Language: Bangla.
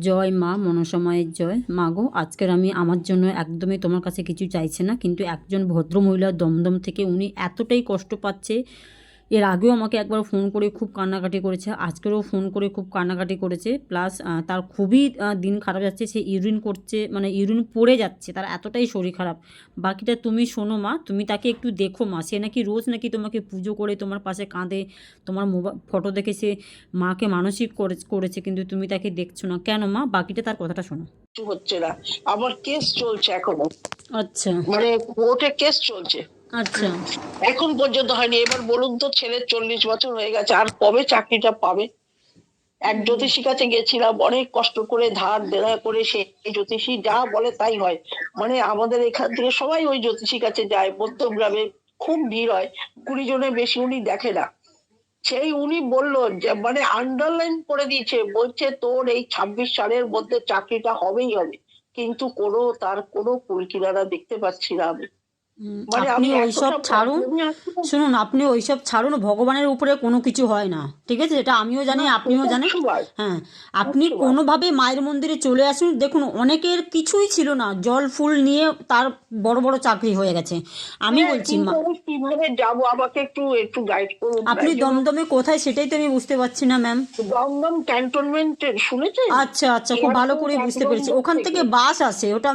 জয় মা মনসা মায়ের জয়। মা গো, আজকের আমি আমার জন্য একদমই তোমার কাছে কিছু চাইছে না, কিন্তু একজন ভদ্রমহিলা দমদম থেকে উনি এতটাই কষ্ট পাচ্ছে। এর আগেও আমাকে একবার ফোন করে খুব কান্নাকাটি করেছে, আজকেরও ফোন করে খুব কান্নাকাটি করেছে। প্লাস তার খুবই দিন খারাপ যাচ্ছে, সে ইউরিন করছে, মানে ইউরিন পড়ে যাচ্ছে, তার এতটাই শরীর খারাপ। বাকিটা তুমি শোনো মা, তুমি তাকে একটু দেখো মা। সে নাকি রোজ নাকি তোমাকে পুজো করে তোমার পাশে কাঁদে, তোমার ফটো দেখে সে মাকে মানসিক করেছে, কিন্তু তুমি তাকে দেখছো না কেন মা? বাকিটা তার কথাটা শোনো। হচ্ছে না, আমার কেস চলছে এখনো, আচ্ছা মানে কোর্টে কেস চলছে, আচ্ছা। এখন পর্যন্ত হয়নি। এবার বলুন তো, ছেলের 40 বছর হয়ে গেছে, আর কবে চাকরিটা পাবে? এক জ্যোতিষী কাছে গেছিলাম, অনেক কষ্ট করে ধার দেনা করে, সে জ্যোতিষী যা বলে তাই হয়। মানে আমাদের এখান থেকে সবাই ওই জ্যোতিষী কাছে যায়, মধ্যগ্রামে খুব ভিড় হয়, 20 জনের বেশি উনি দেখে না। সেই উনি বললো যে, মানে আন্ডারলাইন করে দিয়েছে, বলছে তোর এই 26 সালের মধ্যে চাকরিটা হবেই হবে, কিন্তু তার কোনো কুল কিনারা দেখতে পাচ্ছি না আমি। মানে আপনি আমি ওইসব এতটা ছাড়ুন, প্রবলেমে আছি না। শুনুন, আপনি ওইসব ছাড়ুন, ভগবানের উপরে কোনো কিছু হয় না, ঠিক আছে? এটা আমিও জানি, না, আপনিও সেটা জানেন। একশোবার, হ্যাঁ, আপনি 100বার। কোনোভাবে মায়ের মন্দিরে চলে আসুন। দেখুন, অনেকের কিছুই ছিল না, জল ফুল নিয়ে তার বড় বড় চাকরি হয়ে গেছে। আমি হ্যাঁ, বলছি কিন্তু মা, আমি কিভাবে যাবো, আমাকে একটু একটু গাইড করুন আপনি তাই জন্য। দমদমে কোথায় সেটাই তো আমি বুঝতে পারছি না ম্যাম। দমদম ক্যান্টনমেন্ট শুনেছেন? আচ্ছা আচ্ছা, খুব ভালো এয়ারপোর্ট করে বুঝতে একদম পেরেছি, মুখ ওখান থেকে থেকে। বাস আসে, ওটা